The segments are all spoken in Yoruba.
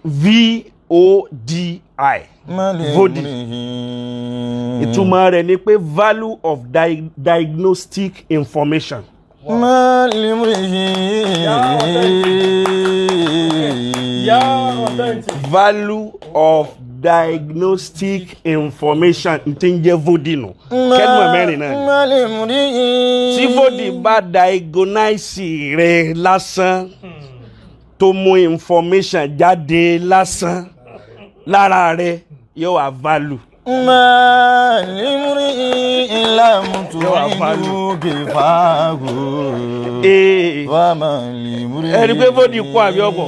VODI. Vodi. Ìtumọ̀ rẹ̀ ni pé value of diagnostic information. Value of diagnostic information tí ń jẹ́ Vodi nù. Kẹ́lùmọ̀ mẹ́rin náà. Tí Vodi bá diagnose rẹ̀ lásán tó mú information jáde lásán lára rẹ̀ yóò wá value. Ẹni pé Vodi kú àbí ọ̀pọ̀.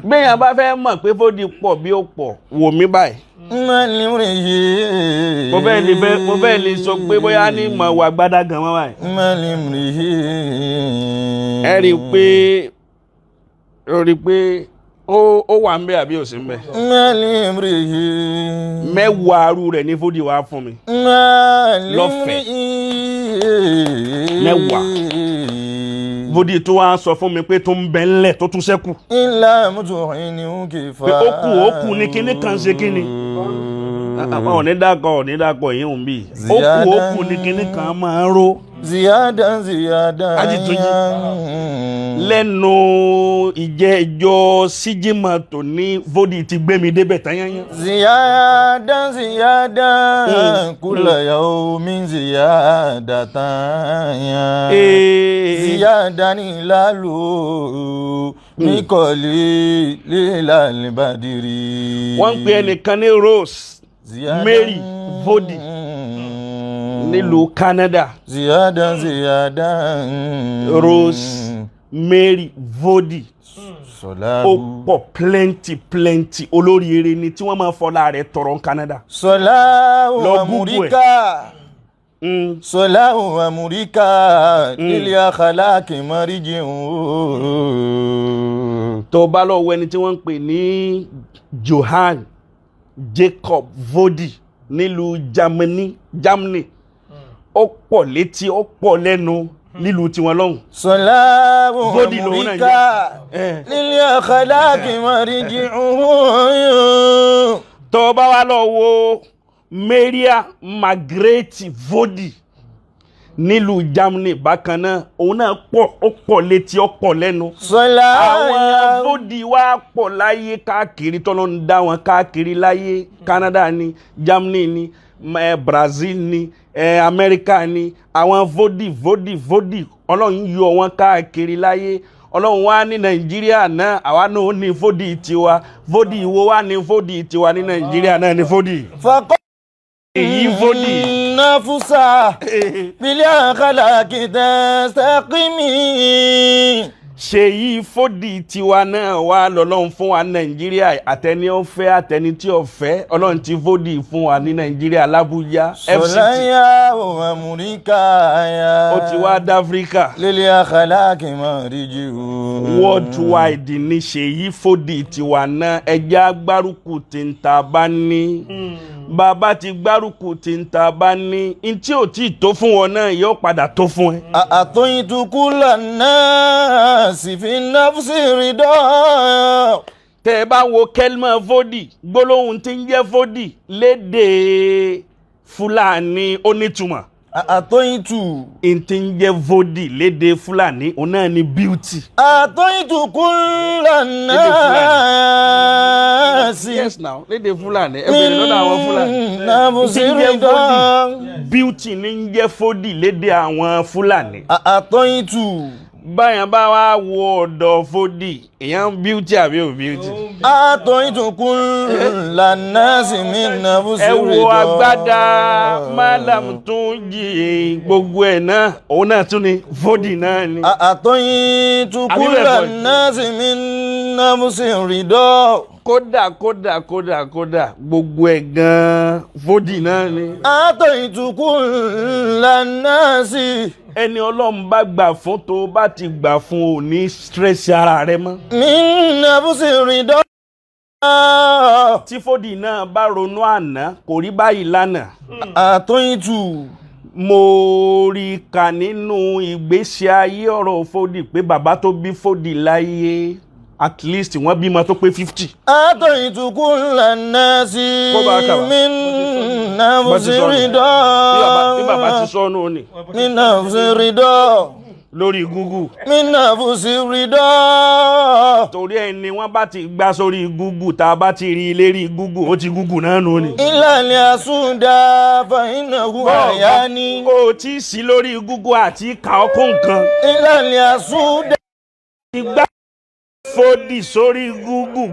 Gbẹ̀yàn bá fẹ́ mọ̀ pé Vodi pọ̀ bí ó pọ̀ wò mí báyìí. Mo fẹ́ lè sọ pé bóyá ní mọ̀ wà gbádá gan mọ́ báyìí. Ẹ rí pé ó wà ń bẹ àbí ò sí ń bẹ. Mẹ́wàá arú rẹ̀ ní Vodi wá fún mi lọ́fẹ̀ẹ́. Mẹ́wàá Vodi tó wá sọ fún mi pé tó ń bẹ ńlẹ̀ tó tún ṣẹ́kù. Pé ó kù ní kíní kan ṣe kíni. Ní dákọ̀ yìí ń bì. Ó kù ní kíní kan máa ń ró. Ziyada Ajituji lẹ́nu ìjọ síjímà tó ní Vodi ti gbé mi débẹ̀ tányányán. Ziyada kula yawmin ziyada tanya. Ziyada ni lalu mikoli lilal badiri. Wọ́n ń pè ẹnìkan ní Rose Mary Vodi nílùú Canada. Ziyada Rose Mary Vodi. Ó pọ̀ plenty olóríire ni tí wọ́n máa fọlá rẹ̀ tọrọ Canada. Solahu amurika lili akhlaqi marji'un. Tó bá lọ wo ẹni tí wọ́n ń pè ní Johann Jacob Vodi nílùú Germany. Ó pọ̀ létí ó pọ̀ lẹ́nu nílùú tiwọn lọ́hùn. Solahu amurika lili akhlaqi marji'un. Tó bá wá lọ wo Maria Margaret Vodi nílùú Germany bákan náà òun náà ó pọ̀ létí ó pọ̀ lẹ́nu. Àwọn Vodi wá pọ̀ láyé káàkiri tọ́lọ́ ń dá wọn káàkiri láyé. Canada ni, Germany ni, Brazil ni, America ni. Àwọn Vodi Ọlọ́run yọ wọn káàkiri láyé. Ọlọ́run wá ní Nàìjíríà náà àwa náà ní Vodi tiwa. Vodi wo wá ní Vodi tiwa ní Nàìjíríà náà ní Vodi. Èyí Vodi nafusa bili akhlaqi tastaqimi. Ṣèyí Vodi tiwa náà wá lọ́lọ́run fún wa Nàìjíríà àtẹni ó fẹ́ àtẹni tí ó fẹ́ Ọlọ́run ti Vodi fún wa ní Nàìjíríà l'Abuja FCT. Solaya wa Amurika ya. Ó ti wá d'Africa. Lili akhlaqi marji'un. Worldwide ni Ṣèyí Vodi tiwa náà ẹjẹ́ agbárùkù tí ń ta bá ní. Bàbá ti gbárùkù tí ń ta bá ní. Ntí ò tí tó fún wọn náà yóò padà tó fún ẹ. Àtọ́yìntù kúlà náà sì fi nafsi ridọ́. Tẹ́ ẹ bá wo kẹ́lmà Vodi gbólóhùn tí ń jẹ́ Vodi lédè Fúlàní onítùmọ̀. Àtọ́yìntù. Ntí ń jẹ́ Vodi lédè Fúlàní òun náà ni beauty. Àtọ́yìntù kúlà náà sì. Yes now lédè Fúlàní ẹ bẹ̀rẹ̀ lọ́dọ̀ àwọn Fúlàní. Nafsi ridọ́. Beauty ní ń jẹ́ Vodi lédè àwọn Fúlàní. Àtọ́yìntù. Báyàn bá wá wo ọ̀dọ̀ Vodi èèyàn beauty àbí ò beauty. Àtọ́yìntù kúlà náà sì mí nafsi ridọ́. Ẹ wo agbádá Malam Tunji gbogbo ẹ̀ náà òun náà tún ni Vodi náà ni. Àtọ́yìntù kúlà náà sì mí nafsi ridọ́. Kódà gbogbo ẹ̀ gan Vodi náà ni. Àtọ́yìntù kúlà náà sì. Ẹni Ọlọ́run bá gbà fún tó bá ti gbà fún ò ní stress ara rẹ mọ́. Mí nafsi ridọ́. Tí Vodi náà bá ronú àná kò rí báyìí lánàá. Àtọ́yìntù. mo rí kà nínú ìgbésí ayé ọ̀rọ̀ Fodi pé bàbá tó bí Fodi láyé at least wọ́n bímọ tó pé 50. أعطيت كل الناس من نفس رضا bí bàbá ti sọ́nù ni من نفس رضا lórí Google. من نفس رضا torí ẹni wọ́n bá ti gbá sórí Google tá a bá ti rí lérí Google ó ti Google náà nù ni. إلا ليسود فإنه أحياني o ti sí lórí Google àti ka ọkọ nǹkan. إلا ليسود ìgbà Fodi sórí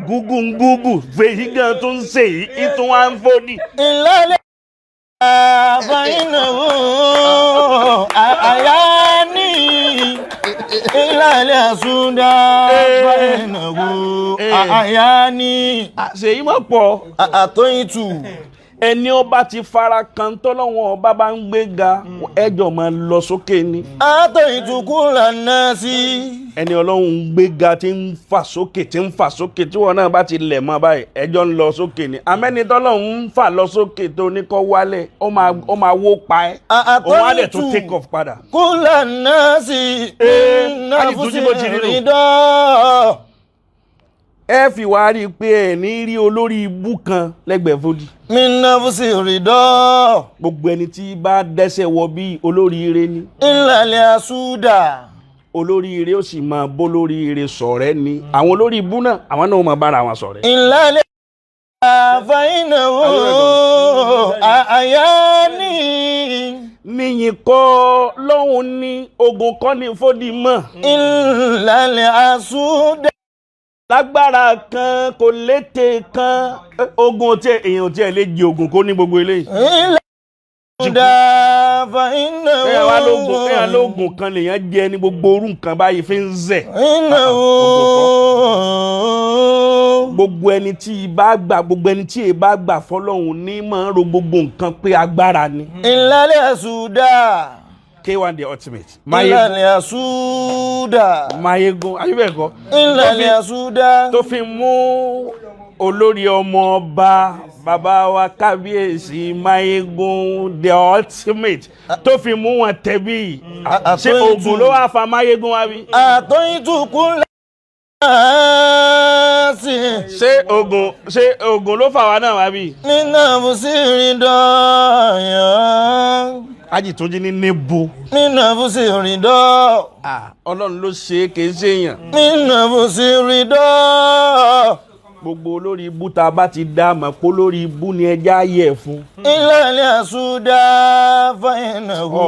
Google fèyí gan tó ń ṣe yìí ìtún wá ń Fodi. إلا فإنه أحياني إلا ليسود فإنه أحياني ṣèyí mọ̀ pọ̀. أعطيت ẹni ọba ti fara kan tọ́lọ́wọ́n ọba bá ń gbé ga ẹjọ́ máa lọ sókè ni. أعطيت كل الناس ẹni ọlọ́run ń gbé ga tí ń fà sókè tí wọn náà bá ti lẹ̀ mọ́ báyìí ẹjọ́ ń lọ sókè ni. àmẹ́ni tọ́lọ́run ń fà lọ sókè tó ní kọ́ wálẹ̀ ó máa wó pa ẹ́ òun á dẹ̀ tún take off padà. كل الناس من نفس رضا ẹ fi wá rí i pé ẹ ní rí olórí ibú kan lẹ́gbẹ̀ẹ́ Fodi. من نفس رضا gbogbo ẹni tí bá dẹ́sẹ̀ wọ bí olóríire ni. إلا ليسود olóríire ó sì máa bó lóríire ṣọ̀rẹ́ ni. àwọn olórí ibú náà àwọn náà máa bára wọn ṣọ̀rẹ́. إلا فإنه أحياني níyìn kọ́ lọ́hùn ní ogun kọ́ ní Fodi mọ̀. إلا ليسود lágbára kan kò lété kan ogun tí èèyàn tí ẹ lè jẹ ogun kó ní gbogbo eléyìí. ẹ̀yà lóògùn kan lèèyàn jẹ ní gbogbo orú nǹkan báyìí fi ń zẹ̀. gbogbo ẹni tí ì bá gbà fọlọ́hún ní máa ń ro gbogbo nǹkan pé agbára ni. ìlàlẹ̀ àsúdà. K1 the ultimate. ìlàlẹ̀ àsúdà. Mayegun ayúbẹ̀kọ́. ìlàlẹ̀ àsúdà. tó fi mú olórí ọmọ ọba bàbá wa kábíyèsí Mayegun the ultimate tó fi mú wọn tẹ̀bí. ṣé oògùn ló wá fa Mayegun wá bí. àtọ́yìntùkún ṣé oògùn ló fà wá náà wá bí. nínú àbùsírin dọ́ọ̀yàn. Ajitunji ní níbo. nínú àbùsírin dọ́ọ̀. Ọlọ́run ló ṣe é kì í ṣe èèyàn. nínú àbùsírin dọ́ọ̀. Gbogbo olórí ibú tá a bá ti dá mọ̀ pé olórí ibú ni ẹja yẹ̀ fún. ìlàlẹ̀ àsúdà fàyẹ̀nàwó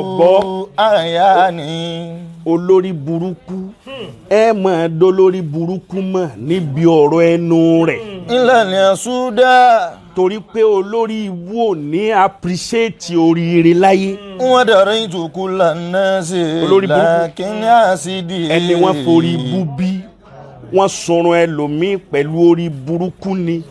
àyà ni. Olórí burúkú ẹ máa dolórí burúkú mọ̀ níbi ọ̀rọ̀ ẹnu rẹ̀. ìlàlẹ̀ àsúdà. torí pé olórí ibú ò ní appreciate oríire láyé. wọ́n dàrẹ́ ìtòkú lànà sí i làkínní àsídì. ẹni wọ́n forí ibú bí wọ́n sọ̀rọ̀ ẹlòmíì pẹ̀lú orí burúkú ni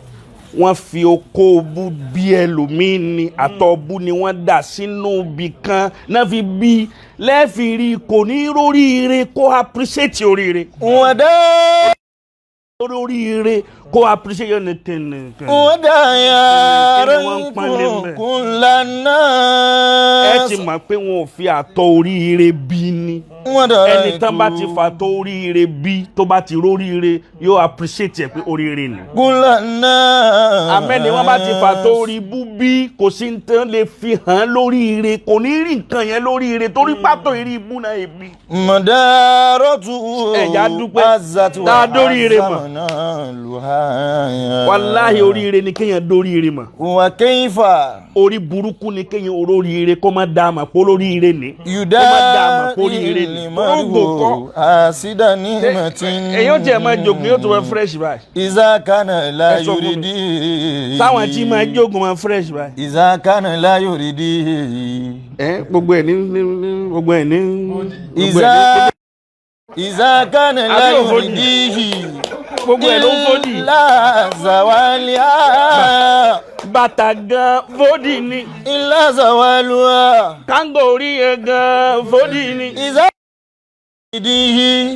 wọ́n fi okó bú bí ẹlòmíì ni àtọ̀bú ni wọ́n dà sínú ibì kan náà fi bí lẹ́ẹ̀fìrí kò ní róríire kó appreciate oríire. wọ́n dá oríire kó appreciate yóò ní tẹ̀lé. wọ́n dá yàrá ìtòkú lànà. ẹ ti mọ̀ pé wọn ò fi àtọ̀ oríire bí ni. ẹni tán bá ti fàtọ̀ oríire bí tó bá ti róríire yóò appreciate ẹ pé oríire ni. kúlànà. àmẹ́ni wọ́n bá ti fàtọ̀ orí bú bí kò sí ní tán lè fi hàn lóríire kò ní rí nǹkan yẹn lóríire torí pàtó ìrí ibú náà èbí. mọ̀dárọ́tù ẹ̀yà dúpẹ́ tá a dóríire mọ̀. wàláhì oríire ni kéèyàn dóríire mọ̀. wà kéyìfà. orí burúkú ni kéèyàn oríire kó má dá a mọ̀ kó lóríire ni. yùdá kó má dá a mọ̀ kó oríire ni. ìlímọ̀rìwò àṣìdá ní ìmọ̀tí. èyí ó tiẹ̀ máa jogun yóò tó wẹ́ fresh báyìí. ìzákànnà láyòrídì. táwọn tí máa jogun máa fresh báyìí. ìzákànnà láyòrídì. gbogbo ẹ̀ ní gbogbo ẹ̀ ní. ìzákànnà láyòrídì. gbogbo ẹ̀ ló ń Fodi. ìlà zàwálíà. bàtà gan Fodi ni. ìlà zàwálíà. kángò orí ẹ̀ gan Fodi ni.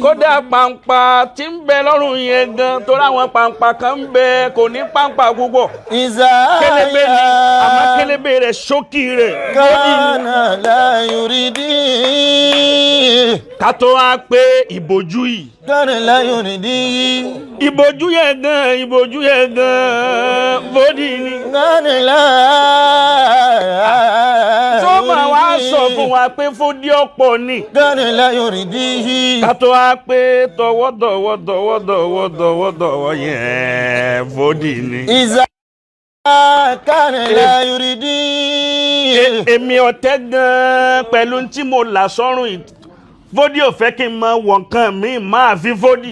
kódà pàǹpà tí ń bẹ lọ́rùn yẹn gan torí àwọn pàǹpà kan ń bẹ kò ní pàǹpà púpọ̀. kélébé ni àmọ́ kélébé rẹ̀ ṣókí rẹ̀. kánà láyòrídì. ká tó wá pé ìbòjú yìí. kánà láyòrídì. ìbòjú yẹn gan Vodi ni. kánà láyòrídì. tó máa wá sọ fún wa pé Vodi ọ̀pọ̀ ni. kánà láyòrídì. ká tó wá pé tọwọ́dọ̀wọ́ yẹn Vodi ni. kánà láyòrídì. èmi ọ̀tẹ̀ gan pẹ̀lú tí mo là sọ́rùn yìí Vodi ò fẹ́ kí n máa wọ̀ nǹkan mi máa fi Vodi.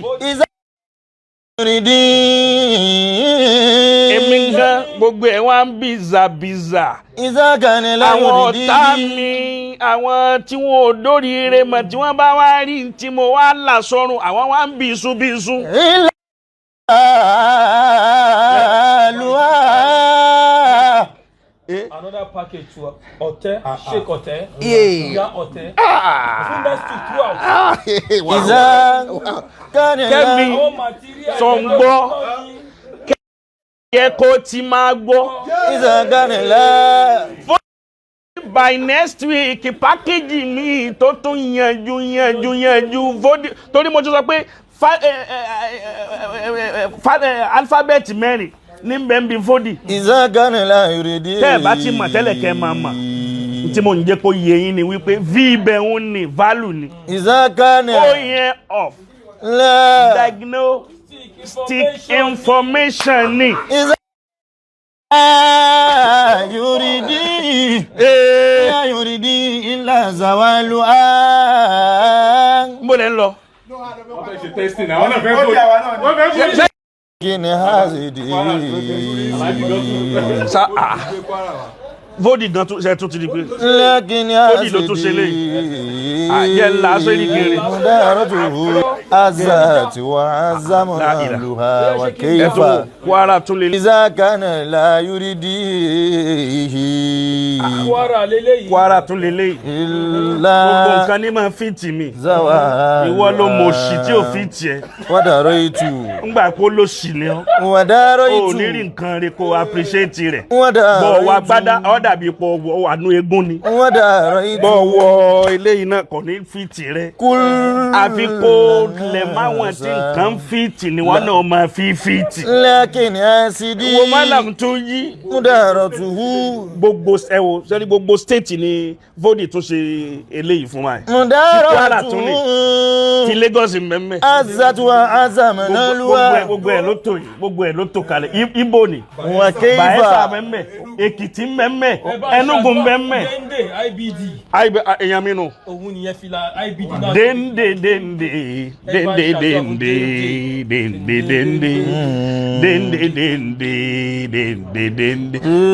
èmi gan gbogbo ẹ̀ wá ń bìzàbìzà. àwọn ọ̀tá mi àwọn tí wọn ò dóríire mọ̀ tí wọ́n bá wá rí tí mo wá là sọ́rùn àwọn wá ń bìsú. Another package to Ote, Shake Ote, yeah, Ote. Kẹ́mi sọ̀ngbọ́ kẹ́ kó ti máa gbọ́. By next week package mi tó tún yanjú Vodi torí mo ti sọ pé alphabet mẹ́rin ní bẹ́ẹ̀nbí Vodi. tẹ́ ẹ̀ bá ti mọ̀ tẹ́lẹ̀ kẹ́ ẹ máa mọ̀ tí mo ń jẹ́ kó yé yín ni wípé v ibẹ̀ ń ní value ni. o yẹn off diagnostic information ni. yuridi illa zawalu mo lè lọ. kini hazidi. sa Vodi gan tún ti di pé kini Vodi ló tún ṣe léyìí. àyẹ̀ ńlá sórí kiri. mudaratuhu azati wa azamaluha wa kayfa. Kwara tún lè. iza kana la yuridi. Kwara tún lè léyìí. gbogbo nǹkan ní máa fi tì mí. ìwọ ló mọ̀ òṣì tí ò fi tiẹ̀. wàdàrọ̀ ìtù. ńgbà kó ló ṣì ní ọ́. wàdàrọ̀ ìtù. o ní rí nǹkan rẹ̀ kó appreciate rẹ̀. wàdàrọ̀ ìtù. bọ̀ wá gbádá ọ́ dàbí pọ̀ wà nú eégún ni. wàdàrọ̀ ìtù. bọ̀ wọ eléyìí náà kò ní fi tì rẹ̀. àfi kó lẹ̀ máwọn tí nǹkan fi tì ni wọ́n náà máa fi tì. lakin asidi. wo malam tó yí. mudaratuhu. gbogbo ẹwọ sẹ́ni gbogbo state ni Vodi tún ṣe eléyìí fún wa. mudaratuhu. ti Lagos mẹ́mẹ́. azatu wa azamanaluwa. gbogbo ẹ̀ ló tó yìí gbogbo ẹ̀ ló tó kalẹ̀ Ibo ni. wa kayfa. Bayelsa mẹ́mẹ́ Èkìtì mẹ́mẹ́ Enugu mẹ́mẹ́. Dende IBD. èèyàn mi nù. Òun nìyẹn fìlà IBD náà.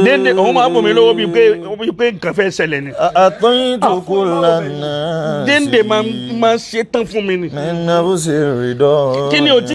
dende òun máa bọ̀ mí lọ́wọ́ bíi pé nǹkan fẹ́ ṣẹlẹ̀ ni. àtọ́yìn tó kú lánàá. dende máa ṣe tán fún mi ni. mẹ́nà bó ṣe rí dán. kí ni o ti.